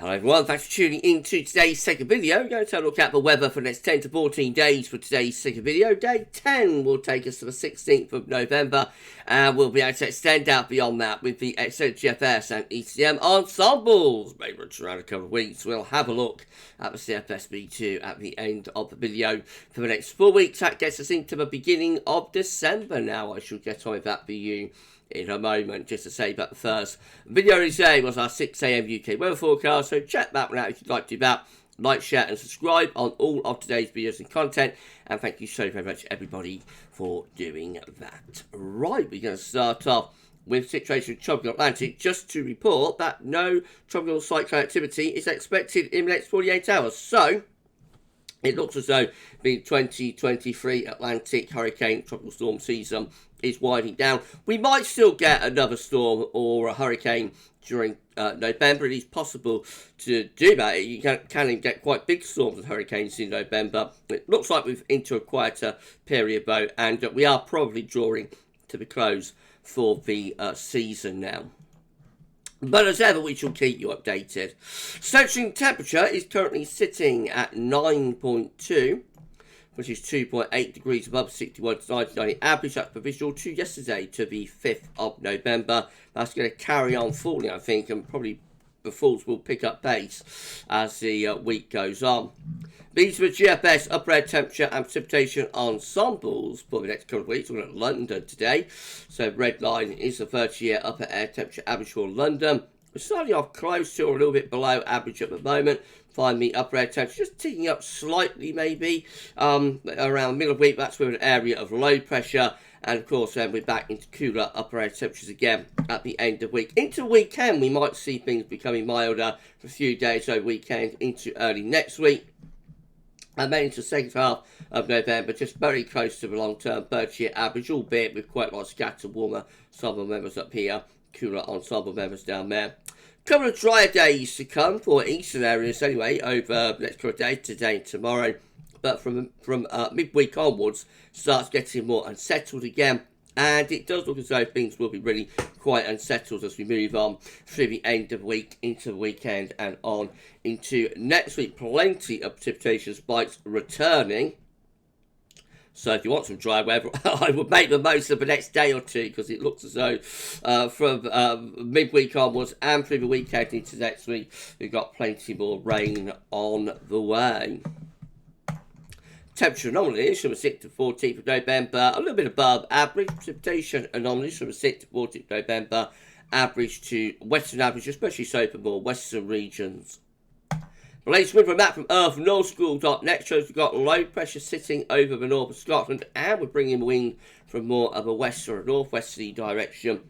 Hello everyone, thanks for tuning in to today's second video. We're going to take a look at the weather for the next 10 to 14 days for today's second video. Day 10 will take us to the 16th of November, and we'll be able to extend out beyond that with the extended GFS and ECM ensembles. Maybe around a couple of weeks, we'll have a look at the CFS V2 at the end of the video. For the next 4 weeks, that gets us into the beginning of December now. I shall get on with that for you in a moment. Just to say that the first video of today was our 6 AM UK weather forecast, so check that one out if you'd like to do that. Like, share and subscribe on all of today's videos and content, and thank you so very much everybody for doing that. Right, we're going to start off with situation in tropical Atlantic, just to report that no tropical cyclone activity is expected in the next 48 hours. So it looks as though the 2023 Atlantic hurricane tropical storm season is winding down. We might still get another storm or a hurricane during November. It is possible to do that. You can get quite big storms and hurricanes in November. It looks like we're into a quieter period though, and we are probably drawing to the close for the season now. But as ever, we shall keep you updated. Central temperature is currently sitting at 9.2, which is 2.8 degrees above 61 to 99 average. That's provisional to yesterday, to the 5th of November. That's going to carry on falling, I think, and probably the falls will pick up pace as the week goes on. These are the GFS upper air temperature and precipitation ensembles for the next couple of weeks. We're at London today. So red line is the 30-year upper air temperature average for London. We're starting off close to or a little bit below average at the moment. Find the upper air temperature just ticking up slightly maybe. Around the middle of the week, that's with an area of low pressure. And of course, then we're back into cooler upper air temperatures again at the end of the week. Into the weekend, we might see things becoming milder for a few days over weekend into early next week. And then into the second half of November, just very close to the long-term 30-year average, albeit with quite a lot of scattered warmer ensemble members up here, cooler ensemble members down there. A couple of drier days to come for eastern areas anyway, over the next couple of days, today and tomorrow. But from midweek onwards, starts getting more unsettled again. And it does look as though things will be really quite unsettled as we move on through the end of the week, into the weekend, and on into next week. Plenty of precipitation spikes returning. So if you want some dry weather, I would make the most of the next day or two, because it looks as though from midweek onwards and through the weekend into next week, we've got plenty more rain on the way. Temperature anomalies from the 6th to 14th of November, a little bit above average. Precipitation anomalies from the 6th to 14th of November, average to western average, especially so for more western regions. The latest Windflow Map from earthnewschool.net shows we've got low pressure sitting over the north of Scotland, and we're bringing wind from more of a west or a northwesterly direction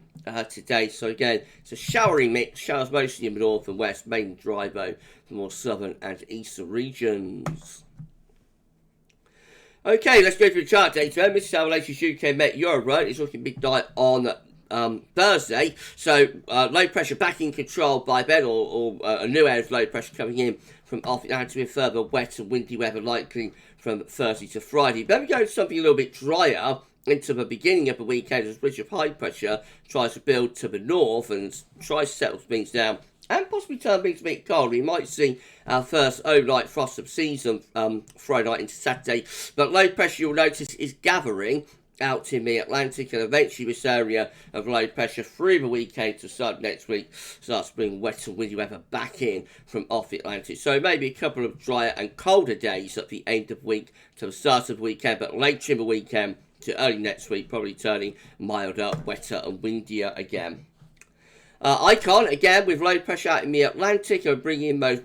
today. So again, it's a showery mix, showers mostly in the north and west, mainly dry though for more southern and eastern regions. Okay, let's go through the chart data. This is our latest UK Met Euro. It's looking big night on Thursday. So low pressure back in control by then, or a new area of low pressure coming in from off Atlantic with further wet and windy weather likely from Thursday to Friday. Then we go to something a little bit drier into the beginning of the weekend as ridge of high pressure tries to build to the north and tries to settle things down and possibly turn things a bit cold. We might see our first overnight frost of season Friday night into Saturday. But low pressure, you'll notice, is gathering out in the Atlantic, and eventually this area of low pressure through the weekend to start next week starts bringing wet and windy weather back in from off the Atlantic. So maybe a couple of drier and colder days at the end of the week to the start of the weekend, but later in the weekend to early next week, probably turning milder, wetter and windier again. Icon, again, with low pressure out in the Atlantic, and bringing in those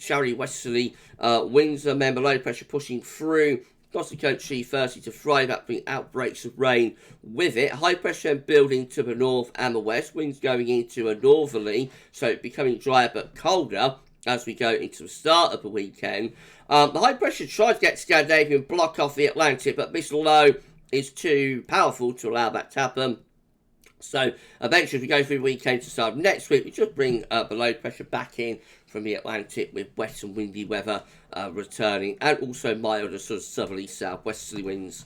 showery westerly winds. Remember, low pressure pushing through across the country Thursday to Friday, that bring outbreaks of rain with it. High pressure building to the north and the west, winds going into a northerly, so becoming drier but colder as we go into the start of the weekend. The high pressure tries to get to Scandinavia and block off the Atlantic, but this low is too powerful to allow that to happen. So eventually, as we go through the weekend to start next week, we just bring the low pressure back in from the Atlantic with wet and windy weather returning, and also milder sort of southerly southwesterly winds.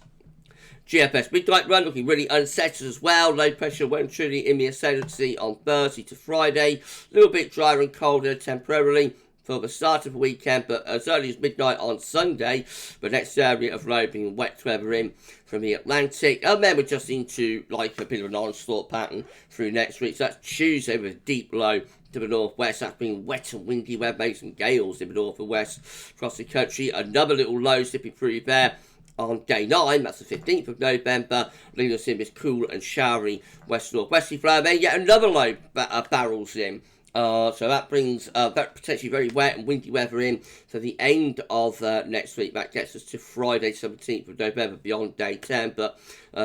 GFS midnight run looking really unsettled as well. Low pressure well and truly in the ascendancy on Thursday to Friday. A little bit drier and colder temporarily for the start of the weekend, but as early as midnight on Sunday, the next area of low being wet weather in from the Atlantic, and then we're just into like a bit of an onslaught pattern through next week. So that's Tuesday with a deep low to the northwest. That's been wet and windy weather, maybe some gales in the north and west across the country. Another little low slipping through there on day 9, that's the 15th of November, leading us in this cool and showery west-northwesterly flow. Then yet another low barrels in. So that brings potentially very wet and windy weather in for the end of next week. That gets us to Friday, 17th of November, beyond day 10, but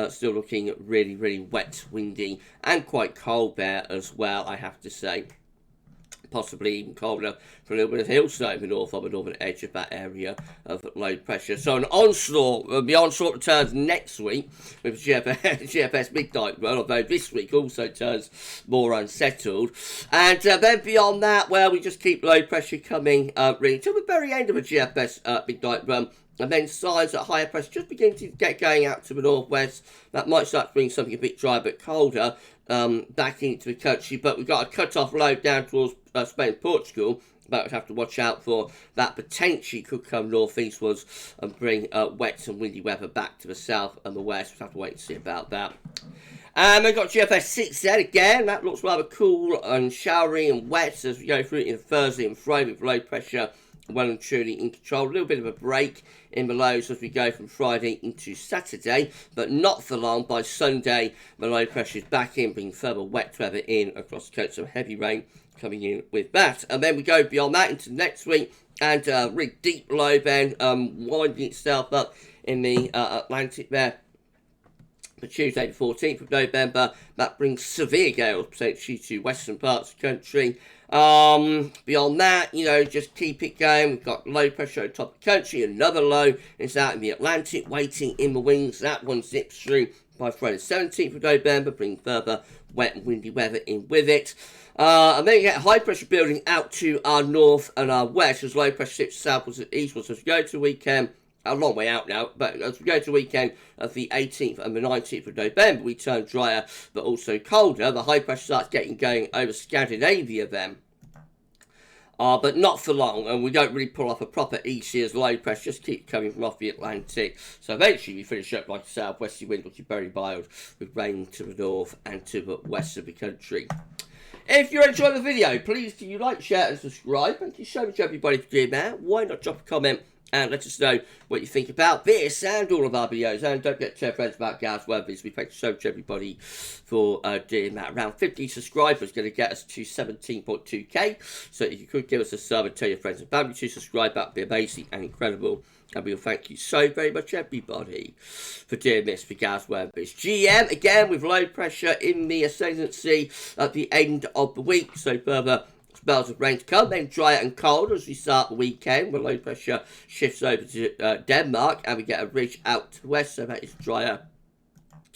still looking really, really wet, windy, and quite cold there as well, I have to say. Possibly even colder for a little bit of hail snow in the north on the northern edge of that area of low pressure. So an onslaught, the onslaught returns next week with GFS midnight run, although this week also turns more unsettled. And then beyond that, well, we just keep low pressure coming really till the very end of a GFS midnight run. And then signs that higher pressure just beginning to get going out to the northwest. That might start to bring something a bit drier but colder back into the country. But we've got a cut-off low down towards Spain and Portugal. But we'd have to watch out for that potentially could come northeastwards and bring wet and windy weather back to the south and the west. We'll have to wait and see about that. And we've got GFS 6 then again. That looks rather cool and showery and wet as we go through it in Thursday and Friday with low pressure well and truly in control. A little bit of a break in the lows as we go from Friday into Saturday, but not for long. By Sunday, the low pressure is back in, bringing further wet weather in across the coast. Some heavy rain coming in with that. And then we go beyond that into next week, and really deep low then winding itself up in the Atlantic there. For Tuesday the 14th of November, that brings severe gales potentially to western parts of the country. Beyond that, just keep it going. We've got low pressure on top of the country. Another low is out in the Atlantic, waiting in the wings. That one zips through by Friday the 17th of November, bringing further wet and windy weather in with it. And then you get high pressure building out to our north and our west as low pressure shifts southwards and eastwards. As we go to the weekend, a long way out now, but as we go to the weekend of the 18th and the 19th of November, we turn drier but also colder. The high pressure starts getting going over Scandinavia then. But not for long, and we don't really pull off a proper east as low pressure, just keep coming from off the Atlantic. So eventually we finish up like a southwesterly wind, which is very mild, with rain to the north and to the west of the country. If you're enjoying the video, please do you like, share and subscribe. Thank you so much everybody for doing that. Why not drop a comment and let us know what you think about this and all of our videos. And don't forget to tell friends about GavsWeatherVids. We thank you so much everybody for doing that. Around 50 subscribers going to get us to 17.2k. So if you could give us a sub and tell your friends and family to subscribe, that would be amazing and incredible. And we'll thank you so very much everybody for doing this for GavsWeatherVids. GM again with low pressure in the ascendancy at the end of the week. So further spells of rain to come, then dry and cold as we start the weekend, where low pressure shifts over to Denmark, and we get a ridge out to the west, so that is drier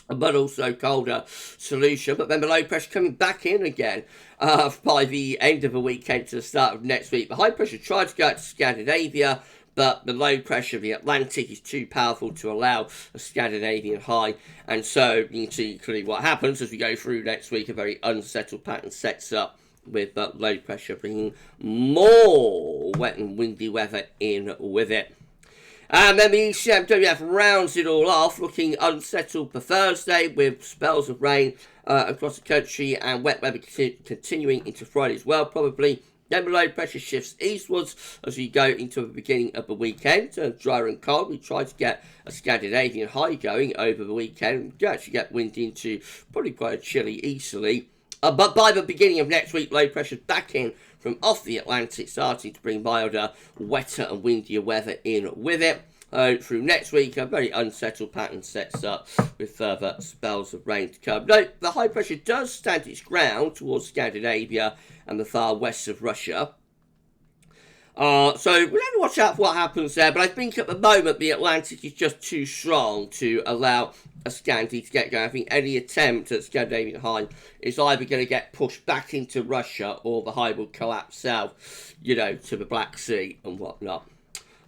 but also colder solution. But then the low pressure coming back in again by the end of the weekend to the start of next week. The high pressure tried to go out to Scandinavia, but the low pressure of the Atlantic is too powerful to allow a Scandinavian high. And so you can see clearly what happens as we go through next week. A very unsettled pattern sets up with low pressure bringing more wet and windy weather in with it. And then the ECMWF rounds it all off, looking unsettled for Thursday with spells of rain across the country and wet weather continuing into Friday as well, probably. Then the low pressure shifts eastwards as we go into the beginning of the weekend. Drier and cold. We try to get a Scandinavian high going over the weekend. We do actually get wind into probably quite a chilly easterly. But by the beginning of next week, low pressure back in from off the Atlantic, starting to bring milder, wetter and windier weather in with it. Through next week, a very unsettled pattern sets up with further spells of rain to come. Note, the high pressure does stand its ground towards Scandinavia and the far west of Russia. So we'll have to watch out for what happens there, but I think at the moment the Atlantic is just too strong to allow a Scandi to get going. I think any attempt at Scandinavian high is either going to get pushed back into Russia or the high will collapse south, to the Black Sea and whatnot.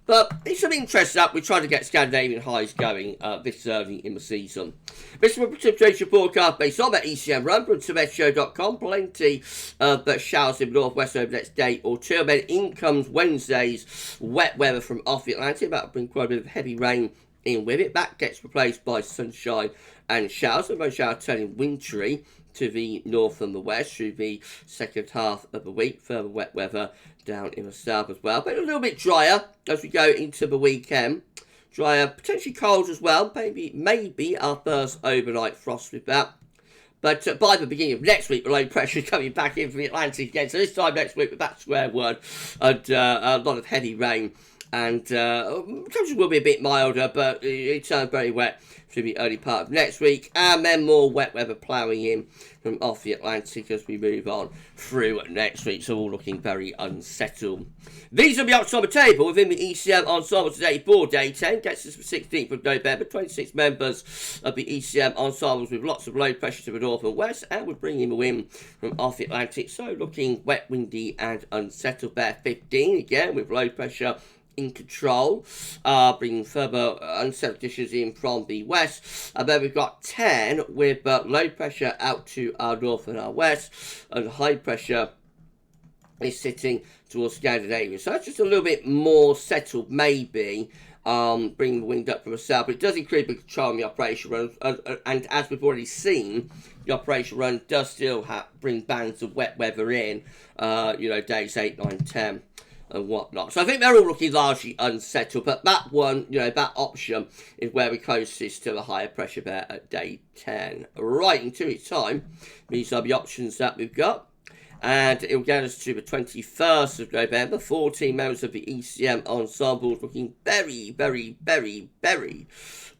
But it's some interest that we're trying to get Scandinavian highs going this early in the season. This is a precipitation forecast based on that ECM run from TemP Plenty of showers in the northwest over the next day or two. And then in comes Wednesday's wet weather from off the Atlantic. That'll bring quite a bit of heavy rain in with it. That gets replaced by sunshine and showers. So most showers turning wintry to the north and the west through the second half of the week. Further wet weather down in the south as well. But a little bit drier as we go into the weekend. Drier, potentially cold as well. Maybe our first overnight frost with that. But by the beginning of next week, the low pressure is coming back into the Atlantic again. So this time next week, with that square one, and a lot of heavy rain. And temperatures will be a bit milder, but it turns very wet through the early part of next week. And then more wet weather ploughing in from off the Atlantic as we move on through next week. So all looking very unsettled. These will be up on the table within the ECM Ensemble today for day 10. Gets us the 16th of November. 26 members of the ECM Ensembles with lots of low pressure to the north and west. And we're bringing the wind from off the Atlantic. So looking wet, windy and unsettled there. 15 again with low pressure in control, bringing further unsettled conditions in from the west. And then we've got 10 with low pressure out to our north and our west, and high pressure is sitting towards Scandinavia. So that's just a little bit more settled, maybe, bringing the wind up from the south. But it does increase the control in the operation run, and as we've already seen, the operation run does still bring bands of wet weather in, days 8, 9, 10. And whatnot. So I think they're all looking largely unsettled, but that one, that option is where we're closest to the higher pressure there at day 10. Right, in 2 weeks' time, these are the options that we've got. And it will get us to the 21st of November. 14 members of the ECM Ensembles looking very, very, very, very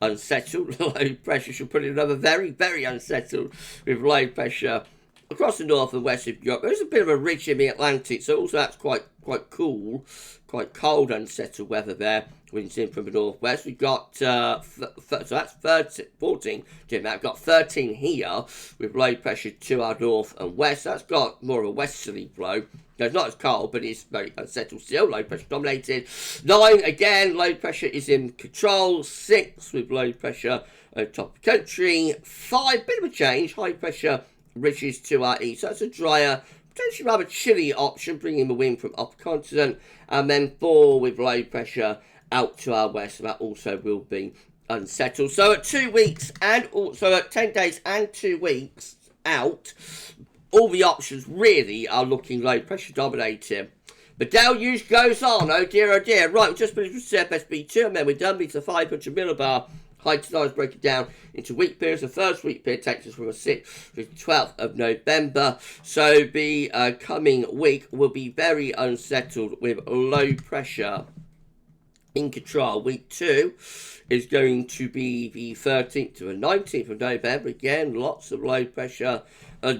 unsettled. Low pressure should put it another very, very unsettled with low pressure across the north and west of Europe. There's a bit of a ridge in the Atlantic, so also that's quite cool, quite cold, unsettled weather there. Winds in from the northwest. We've got, so that's 14. I've got 13 here with low pressure to our north and west. That's got more of a westerly flow. It's not as cold, but it's very unsettled still. Low pressure dominated. 9, again, low pressure is in control. 6 with low pressure on top of the country. 5, bit of a change, high pressure ridges to our east. So that's a drier, potentially rather chilly option, bringing the wind from up the continent. And then 4 with low pressure out to our west. That also will be unsettled. So at 2 weeks and also at 10 days and 2 weeks out, all the options really are looking low pressure dominating. The deluge goes on. Oh dear, oh dear. Right, we've just finished with CFS B2 and then we're done with the 500 millibar. High tide is broken down into week periods. The first week period takes us from the 6th to the 12th of November. So the coming week will be very unsettled with low pressure in control. Week 2 is going to be the 13th to the 19th of November. Again, lots of low pressure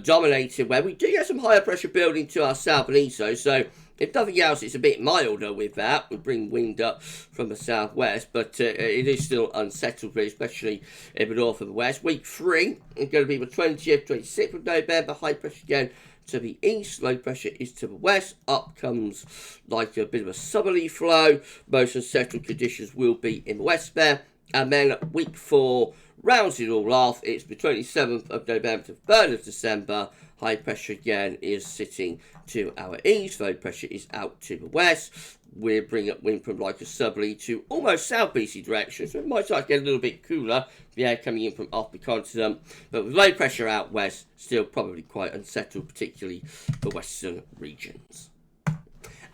dominated where we do get some higher pressure building to our south and east. So if nothing else, it's a bit milder with that. We bring wind up from the southwest, but it is still unsettled, especially in the north and the west. Week 3 is going to be the 20th, 26th of November. High pressure again to the east. Low pressure is to the west. Up comes like a bit of a southerly flow. Most unsettled conditions will be in the west there. And then week 4 rounds it all off. It's the 27th of November to the 3rd of December. High pressure again is sitting to our east. Low pressure is out to the west. We're bringing up wind from like a southerly to almost southeasterly direction. So it might start to get a little bit cooler. The air coming in from off the continent. But with low pressure out west, still probably quite unsettled, particularly the western regions.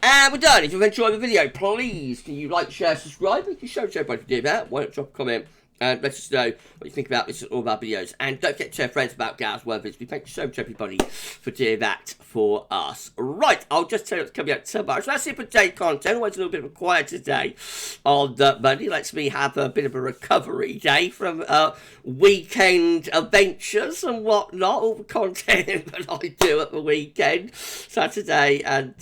And we're done. If you've enjoyed the video, please can you like, share, subscribe. You can show everybody to do that. Why not drop a comment and let us know what you think about this and all of our videos. And don't forget to tell friends about GavsWeatherVids. We thank you so much, everybody, for doing that for us. Right, I'll just tell you what's coming out tomorrow. So that's it for day content. Always a little bit of a quieter day on Monday. Lets me have a bit of a recovery day from weekend adventures and whatnot. All the content that I do at the weekend. Saturday and,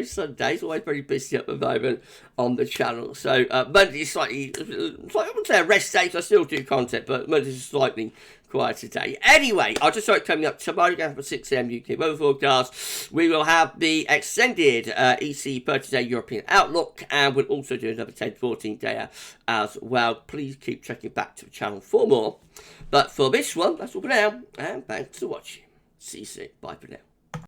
Sunday's always very busy at the moment on the channel. So Monday is slightly, I wouldn't say a rest day, I still do content, but Monday's slightly quite a day. Anyway, I'll just start coming up tomorrow. We're going to have a 6 a.m. UK weather forecast. We will have the extended EC 30-day European outlook, and we'll also do another 10 to 14 day as well. Please keep checking back to the channel for more. But for this one, that's all for now, and thanks for watching. See you soon. Bye for now.